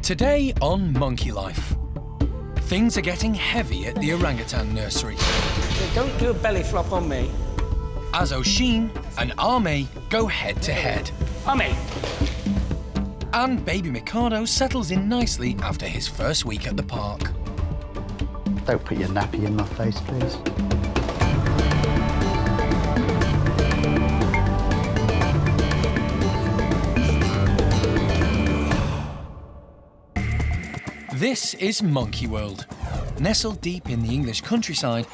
Today on Monkey Life, things are getting heavy at the Orangutan Nursery. Don't do a belly flop on me. As Oshine and Ame go head-to-head. Ame! And baby Mikado settles in nicely after his first week at the park. Don't put your nappy in my face, please. This is Monkey World. Nestled deep in the English countryside,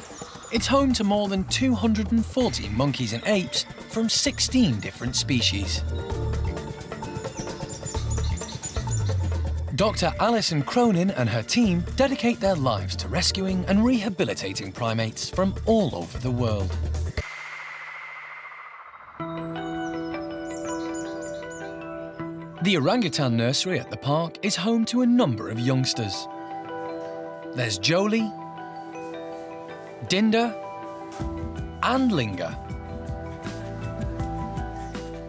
it's home to more than 240 monkeys and apes from 16 different species. Dr. Alison Cronin and her team dedicate their lives to rescuing and rehabilitating primates from all over the world. The Orangutan Nursery at the park is home to a number of youngsters. There's Jolie, Dinda, and Linga.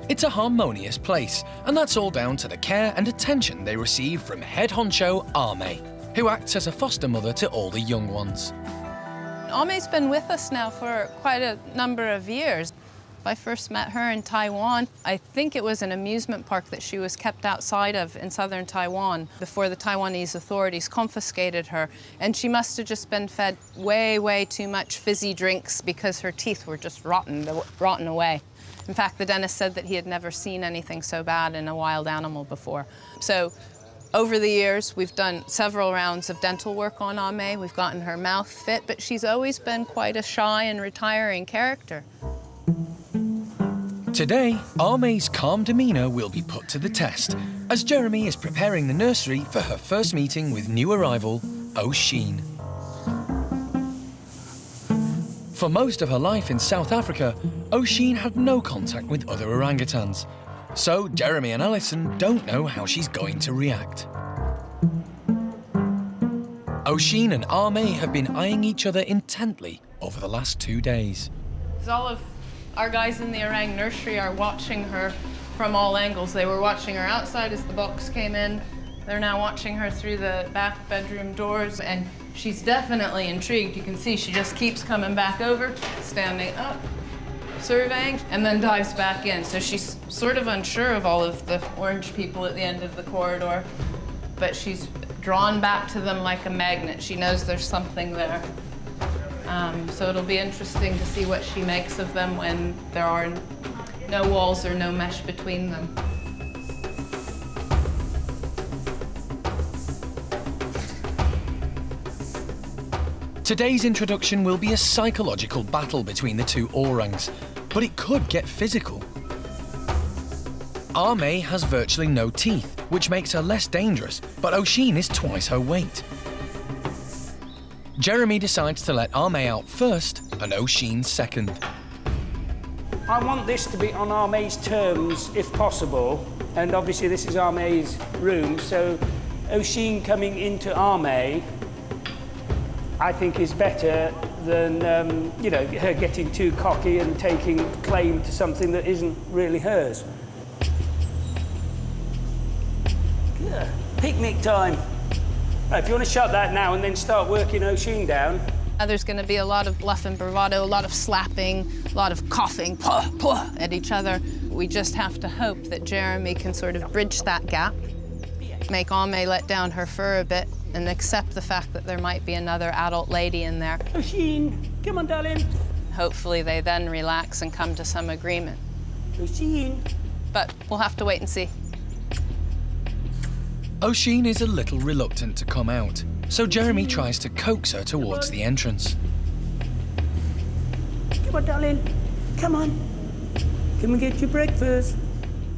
It's a harmonious place, and that's all down to the care and attention they receive from head honcho Ame, who acts as a foster mother to all the young ones. Ame's been with us now for quite a number of years. I first met her in Taiwan. I think it was an amusement park that she was kept outside of in southern Taiwan before the Taiwanese authorities confiscated her. And she must have just been fed way, way too much fizzy drinks because her teeth were just rotten away. In fact, the dentist said that he had never seen anything so bad in a wild animal before. So over the years, we've done several rounds of dental work on Ame. We've gotten her mouth fit, but she's always been quite a shy and retiring character. Today, Ame's calm demeanour will be put to the test, as Jeremy is preparing the nursery for her first meeting with new arrival, Oshine. For most of her life in South Africa, Oshine had no contact with other orangutans, so Jeremy and Alison don't know how she's going to react. Oshine and Ame have been eyeing each other intently over the last 2 days. All of our guys in the Orang nursery are watching her from all angles. They were watching her outside as the box came in. They're now watching her through the back bedroom doors, and she's definitely intrigued. You can see she just keeps coming back over, standing up, surveying, and then dives back in. So she's sort of unsure of all of the orange people at the end of the corridor, but she's drawn back to them like a magnet. She knows there's something there. So it'll be interesting to see what she makes of them when there are no walls or no mesh between them. Today's introduction will be a psychological battle between the two orangs, but it could get physical. Ame has virtually no teeth, which makes her less dangerous, but Oshine is twice her weight. Jeremy decides to let Ame out first and Oshine second. I want this to be on Ame's terms, if possible. And obviously this is Ame's room, so Oshine coming into Ame, I think is better than, you know, her getting too cocky and taking claim to something that isn't really hers. Yeah, picnic time. If you want to shut that now and then start working Oshine down. There's going to be a lot of bluff and bravado, a lot of slapping, a lot of coughing, puh, puh, at each other. We just have to hope that Jeremy can sort of bridge that gap, make Ame let down her fur a bit, and accept the fact that there might be another adult lady in there. Oshine, come on, darling. Hopefully they then relax and come to some agreement. Oshine. But we'll have to wait and see. Oshine is a little reluctant to come out, so Jeremy tries to coax her towards the entrance. Come on, darling. Come on. Come and get your breakfast.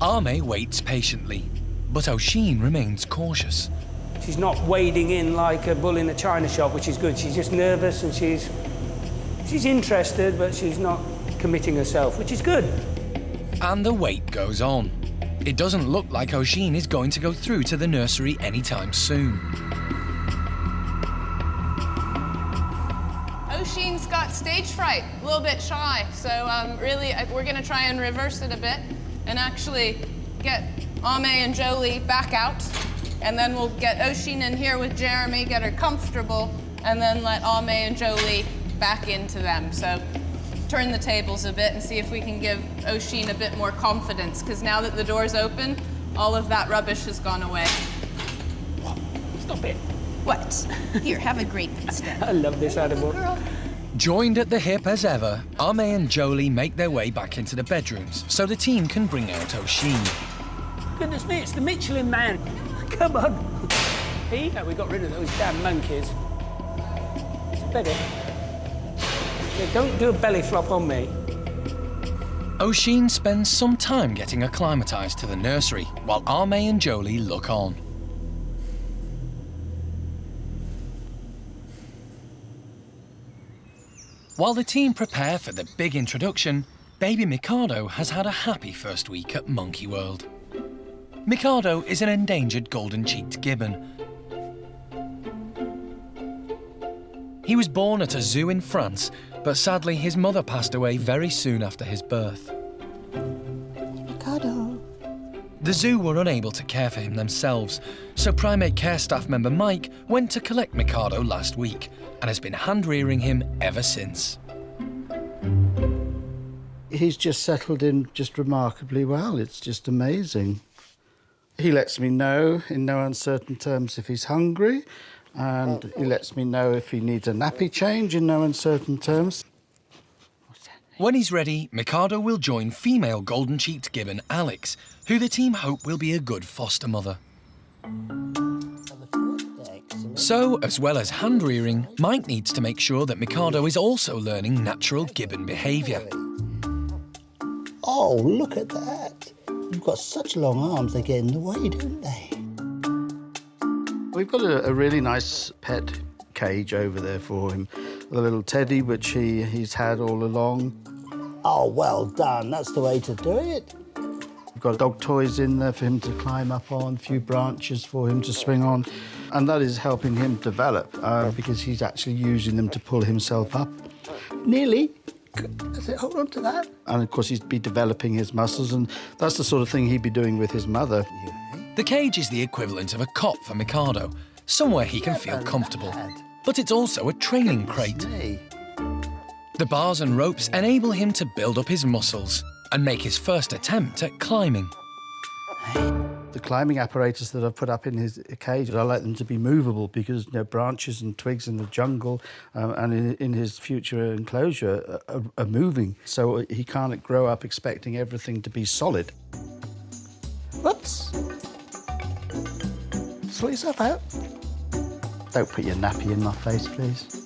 Ame waits patiently, but Oshine remains cautious. She's not wading in like a bull in a china shop, which is good. She's just nervous and she's interested, but she's not committing herself, which is good. And the wait goes on. It doesn't look like Oshine is going to go through to the nursery anytime soon. Oshine's got stage fright, a little bit shy, so really we're going to try and reverse it a bit and actually get Ame and Jolie back out And then we'll get Oshine in here with Jeremy, get her comfortable, and then let Ame and Jolie back into them. So turn the tables a bit and see if we can give Oshine a bit more confidence, because now that the door's open, all of that rubbish has gone away. Stop it. What? Here, have a grape instead. I love this animal. Girl. Joined at the hip as ever, Ame and Jolie make their way back into the bedrooms so the team can bring out Oshine. Goodness me, it's the Michelin Man. Come on. Here you go, we got rid of those damn monkeys. It's better. Yeah, don't do a belly flop on me. Oshine spends some time getting acclimatised to the nursery, while Ame and Jolie look on. While the team prepare for the big introduction, baby Mikado has had a happy first week at Monkey World. Mikado is an endangered golden-cheeked gibbon. He was born at a zoo in France, but sadly his mother passed away very soon after his birth. Mikado. The zoo were unable to care for him themselves, so Primate care staff member Mike went to collect Mikado last week and has been hand-rearing him ever since. He's just settled in just remarkably well. It's just amazing. He lets me know in no uncertain terms if he's hungry, and he lets me know if he needs a nappy change in no uncertain terms. When he's ready, Mikado will join female golden-cheeked gibbon Alex, who the team hope will be a good foster mother. So, as well as hand-rearing, Mike needs to make sure that Mikado is also learning natural gibbon behaviour. Oh, look at that. You've got such long arms, they get in the way, don't they? We've got a really nice pet cage over there for him. The little teddy, which he's had all along. Oh, well done. That's the way to do it. We've got dog toys in there for him to climb up on, a few branches for him to swing on. And that is helping him develop because he's actually using them to pull himself up. Nearly. That's it, hold on to that. And of course, he'd be developing his muscles, and that's the sort of thing he'd be doing with his mother. The cage is the equivalent of a cot for Mikado, somewhere he can feel comfortable. But it's also a training crate. The bars and ropes enable him to build up his muscles and make his first attempt at climbing. The climbing apparatus that I've put up in his cage, I like them to be movable because branches and twigs in the jungle and in his future enclosure are moving. So he can't grow up expecting everything to be solid. Whoops. Sort yourself out. Don't put your nappy in my face, please.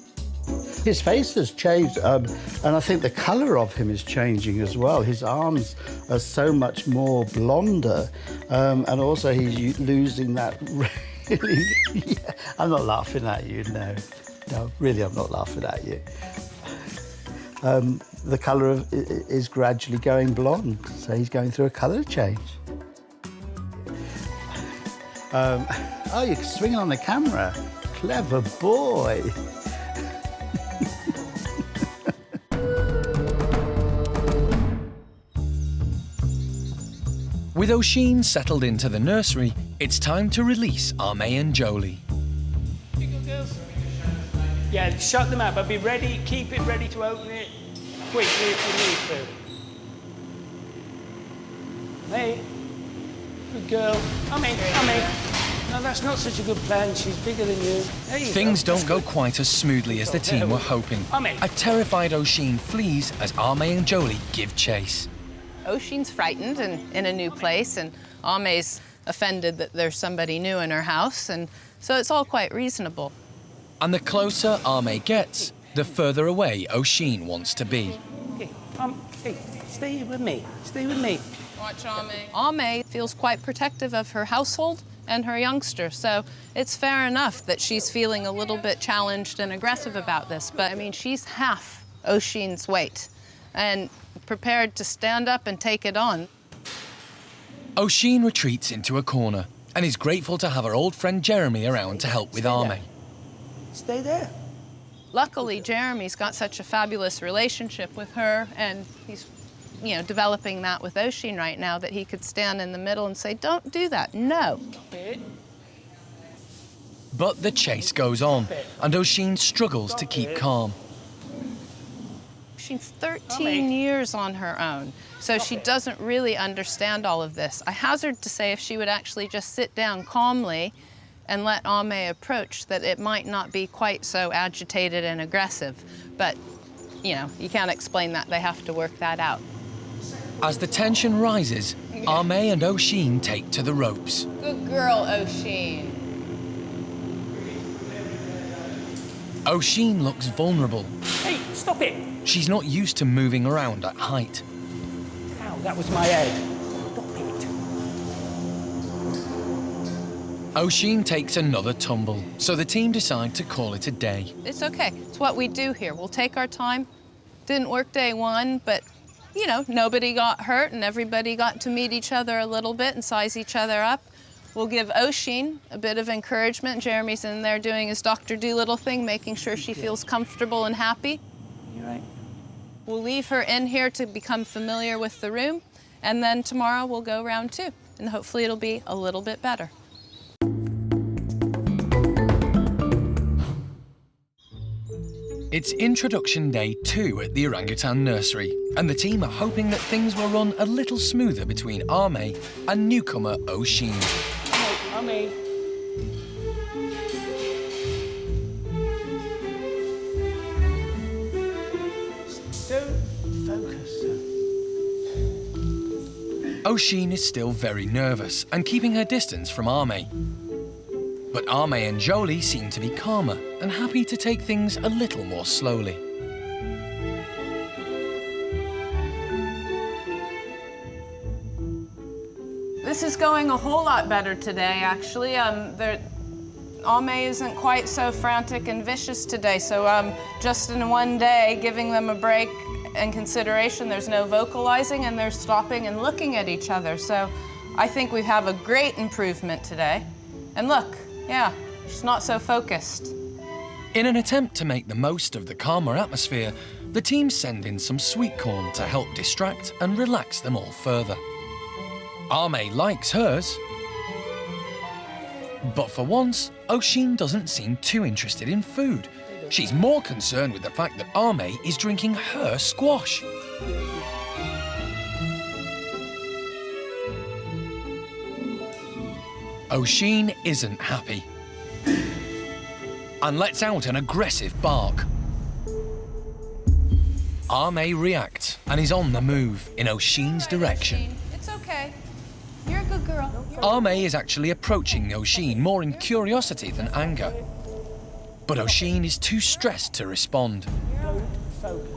His face has changed, and I think the colour of him is changing as well. His arms are so much more blonder, and also he's losing that really... Yeah, I'm not laughing at you, no. No, really, I'm not laughing at you. The colour is gradually going blonde, so he's going through a colour change. Oh, you're swinging on the camera. Clever boy. With Oshine settled into the nursery, it's time to release Ame and Jolie. You go, girls. Yeah, shut them out, but be ready, keep it ready to open it quickly if you need to. Hey, good girl. Ame. No, that's not such a good plan. She's bigger than you. There you Things go. don't go quite as smoothly as the team were hoping. Ame. A terrified Oshine flees as Ame and Jolie give chase. Oshine's frightened and in a new place, and Ame's offended that there's somebody new in her house, and so it's all quite reasonable. And the closer Ame gets, the further away Oshine wants to be. Hey, stay with me. Stay with me. Watch Ame. Ame feels quite protective of her household and her youngster, so it's fair enough that she's feeling a little bit challenged and aggressive about this, but I mean, she's half Oshine's weight and prepared to stand up and take it on. Oshine retreats into a corner and is grateful to have her old friend Jeremy around to help with Ame. Stay there. Luckily, Jeremy's got such a fabulous relationship with her, and he's, developing that with Oshine right now, that he could stand in the middle and say, "Don't do that, no." Stop it. But the chase goes on, and Oshine struggles to keep calm. She's 13 years on her own, so she doesn't really understand all of this. I hazard to say if she would actually just sit down calmly and let Ame approach, that it might not be quite so agitated and aggressive. But, you know, you can't explain that. They have to work that out. As the tension rises, Ame and Oshine take to the ropes. Good girl, Oshine. Oshine looks vulnerable. Hey, stop it! She's not used to moving around at height. Ow, that was my head. Stop it. Oshine takes another tumble, so the team decide to call it a day. It's okay. It's what we do here. We'll take our time. Didn't work day one, but, you know, nobody got hurt and everybody got to meet each other a little bit and size each other up. We'll give Oshine a bit of encouragement. Jeremy's in there doing his Dr. Dolittle thing, making sure she feels comfortable and happy. You're right. We'll leave her in here to become familiar with the room, and then tomorrow we'll go round 2, and hopefully it'll be a little bit better. It's introduction day 2 at the Orangutan Nursery, and the team are hoping that things will run a little smoother between Ame and newcomer Oshine. Oh, Ame. Don't focus. Oshine is still very nervous and keeping her distance from Ame. But Ame and Jolie seem to be calmer and happy to take things a little more slowly. This is going a whole lot better today, actually. Ame isn't quite so frantic and vicious today, so just in one day, giving them a break and consideration, there's no vocalizing and they're stopping and looking at each other. So I think we have a great improvement today. And look, yeah, she's not so focused. In an attempt to make the most of the calmer atmosphere, the team send in some sweet corn to help distract and relax them all further. Ame likes hers, but for once, Oshine doesn't seem too interested in food. She's more concerned with the fact that Ame is drinking her squash. Oshine isn't happy and lets out an aggressive bark. Ame reacts and is on the move in Oshine's direction. It's okay. You're a good girl. Ame is actually approaching Oshine more in curiosity than anger. But Oshine is too stressed to respond. Don't focus.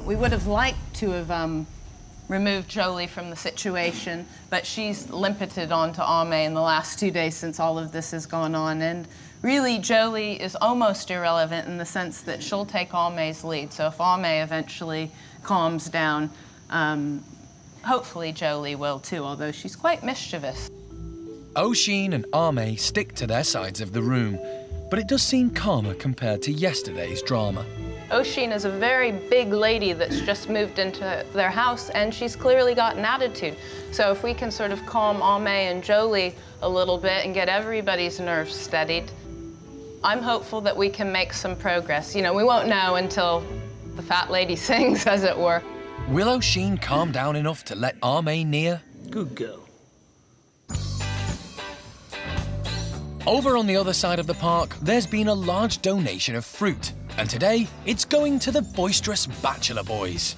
We would have liked to have removed Jolie from the situation, but she's limpeted onto Ame in the last 2 days since all of this has gone on. And really, Jolie is almost irrelevant in the sense that she'll take Ame's lead. So if Ame eventually calms down, hopefully Jolie will too, although she's quite mischievous. Oshine and Ame stick to their sides of the room, but it does seem calmer compared to yesterday's drama. Oshine is a very big lady that's just moved into their house, and she's clearly got an attitude. So if we can sort of calm Ame and Jolie a little bit and get everybody's nerves steadied, I'm hopeful that we can make some progress. You know, we won't know until the fat lady sings, as it were. Will Oshine calm down enough to let Ame near? Good girl. Over on the other side of the park, there's been a large donation of fruit, and today it's going to the boisterous Bachelor boys.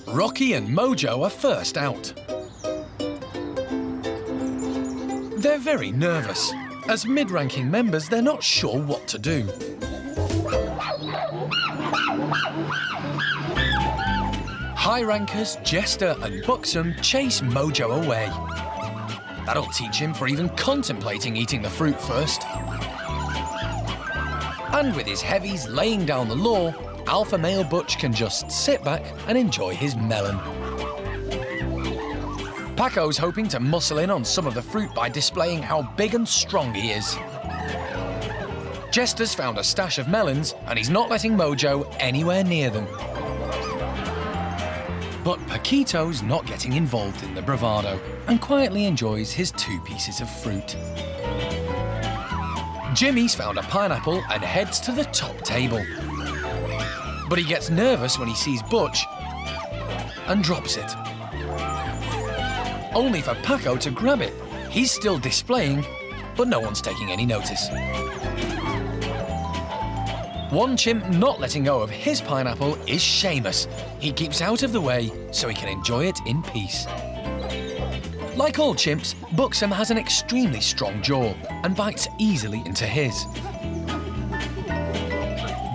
Rocky and Mojo are first out. They're very nervous. As mid-ranking members, they're not sure what to do. High-rankers Jester and Buxom chase Mojo away. That'll teach him for even contemplating eating the fruit first. And with his heavies laying down the law, alpha male Butch can just sit back and enjoy his melon. Paco's hoping to muscle in on some of the fruit by displaying how big and strong he is. Jester's found a stash of melons and he's not letting Mojo anywhere near them. But Pakito's not getting involved in the bravado and quietly enjoys his 2 pieces of fruit. Jimmy's found a pineapple and heads to the top table. But he gets nervous when he sees Butch and drops it. Only for Paco to grab it. He's still displaying, but no one's taking any notice. One chimp not letting go of his pineapple is Seamus. He keeps out of the way so he can enjoy it in peace. Like all chimps, Buxom has an extremely strong jaw and bites easily into his.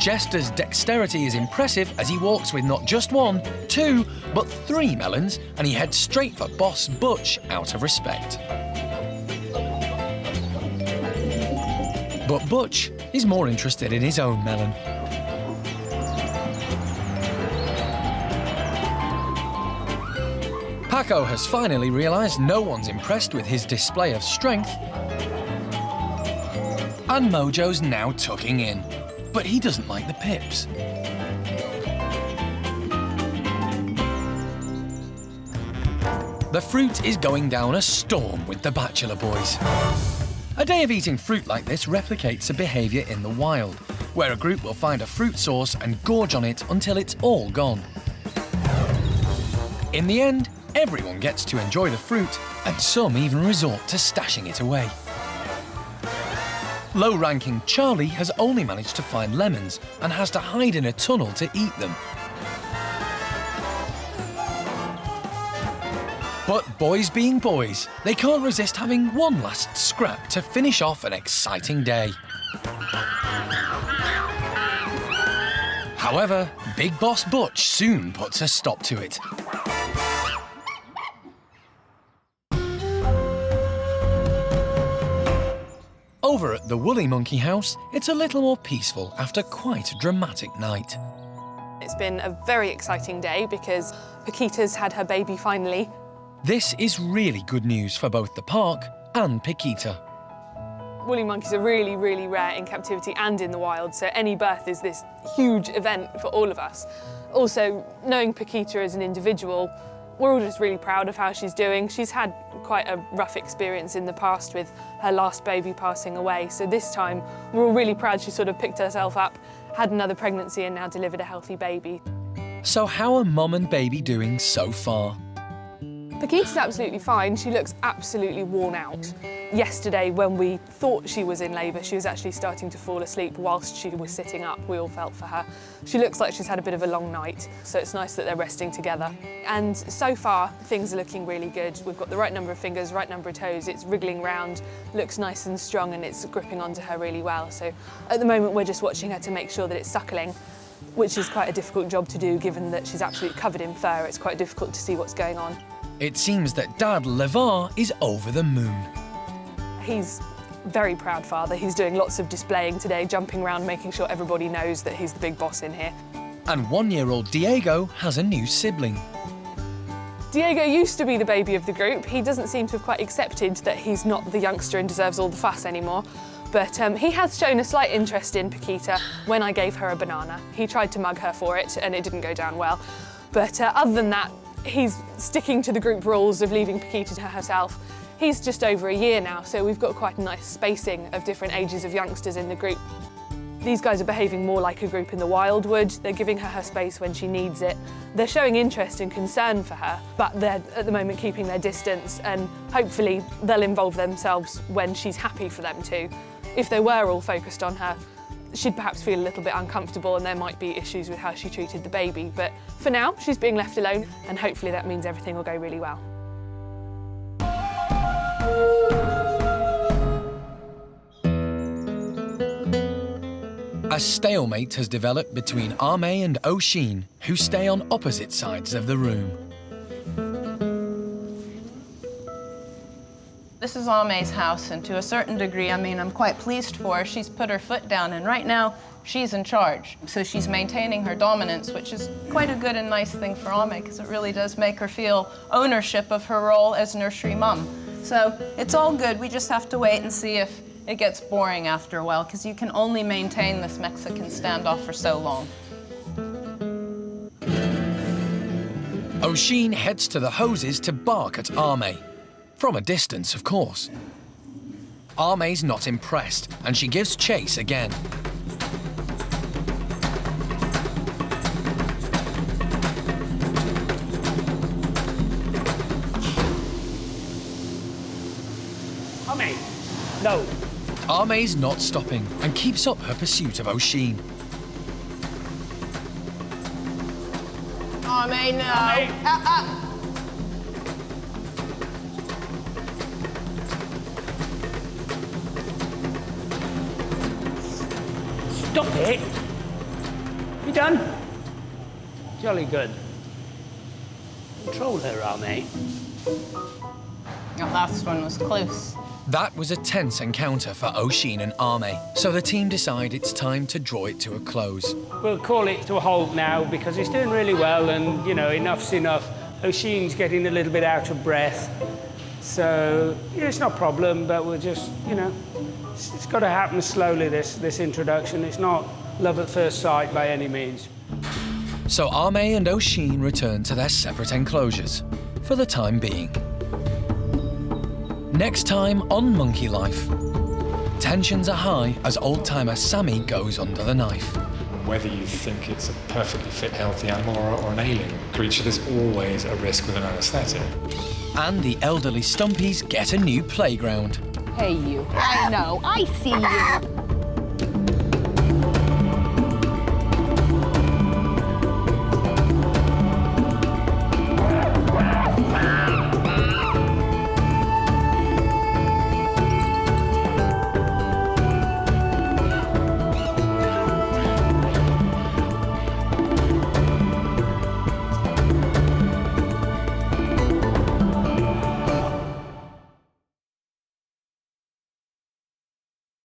Jester's dexterity is impressive as he walks with not just 1, 2, but 3 melons, and he heads straight for Boss Butch out of respect. But Butch is more interested in his own melon. Paco has finally realised no one's impressed with his display of strength, and Mojo's now tucking in, but he doesn't like the pips. The fruit is going down a storm with the Bachelor boys. A day of eating fruit like this replicates a behaviour in the wild, where a group will find a fruit source and gorge on it until it's all gone. In the end, everyone gets to enjoy the fruit, and some even resort to stashing it away. Low-ranking Charlie has only managed to find lemons and has to hide in a tunnel to eat them. But boys being boys, they can't resist having one last scrap to finish off an exciting day. However, Big Boss Butch soon puts a stop to it. Over at the Woolly Monkey House, it's a little more peaceful after quite a dramatic night. It's been a very exciting day because Pakita's had her baby finally. This is really good news for both the park and Pakita. Woolly monkeys are really, really rare in captivity and in the wild, so any birth is this huge event for all of us. Also, knowing Pakita as an individual, we're all just really proud of how she's doing. She's had quite a rough experience in the past with her last baby passing away, so this time we're all really proud she sort of picked herself up, had another pregnancy and now delivered a healthy baby. So how are Mum and Baby doing so far? Pakita's absolutely fine. She looks absolutely worn out. Yesterday, when we thought she was in labour, she was actually starting to fall asleep whilst she was sitting up. We all felt for her. She looks like she's had a bit of a long night, so it's nice that they're resting together. And so far, things are looking really good. We've got the right number of fingers, right number of toes. It's wriggling round, looks nice and strong, and it's gripping onto her really well. So at the moment, we're just watching her to make sure that it's suckling, which is quite a difficult job to do, given that she's absolutely covered in fur. It's quite difficult to see what's going on. It seems that Dad LeVar is over the moon. He's a very proud father. He's doing lots of displaying today, jumping around, making sure everybody knows that he's the big boss in here. And 1-year-old Diego has a new sibling. Diego used to be the baby of the group. He doesn't seem to have quite accepted that he's not the youngster and deserves all the fuss anymore. But he has shown a slight interest in Pakita when I gave her a banana. He tried to mug her for it and it didn't go down well. But other than that, he's sticking to the group rules of leaving Pakita to herself. He's just over a year now, so we've got quite a nice spacing of different ages of youngsters in the group. These guys are behaving more like a group in the wild would. They're giving her space when she needs it. They're showing interest and concern for her, but they're at the moment keeping their distance, and hopefully they'll involve themselves when she's happy for them to. If they were all focused on her, she'd perhaps feel a little bit uncomfortable and there might be issues with how she treated the baby. But for now, she's being left alone, and hopefully that means everything will go really well. A stalemate has developed between Ame and Oshine, who stay on opposite sides of the room. This is Ame's house, and to a certain degree, I mean, I'm quite pleased for her. She's put her foot down, and right now, she's in charge. So she's maintaining her dominance, which is quite a good and nice thing for Ame, because it really does make her feel ownership of her role as nursery mum. So it's all good. We just have to wait and see if it gets boring after a while, because you can only maintain this Mexican standoff for so long. Oshine heads to the hoses to bark at Ame. From a distance, of course. Ame's not impressed, and she gives chase again. Ame, no. Ame's not stopping and keeps up her pursuit of Oshine. Ame, no. Ame. Stop it. You done? Jolly good. Control her, Ame. That last one was close. That was a tense encounter for Oshine and Ame, so the team decide it's time to draw it to a close. We'll call it to a halt now because it's doing really well and, you know, enough's enough. Oshine's getting a little bit out of breath. So, yeah, it's not a problem, but we'll just, you know, it's got to happen slowly, this introduction. It's not love at first sight by any means. So Ame and Oshine return to their separate enclosures, for the time being. Next time on Monkey Life. Tensions are high as old-timer Sammy goes under the knife. Whether you think it's a perfectly fit, healthy animal or an alien creature, there's always a risk with an anaesthetic. And the elderly Stumpies get a new playground. Hey, you. I know. I see you.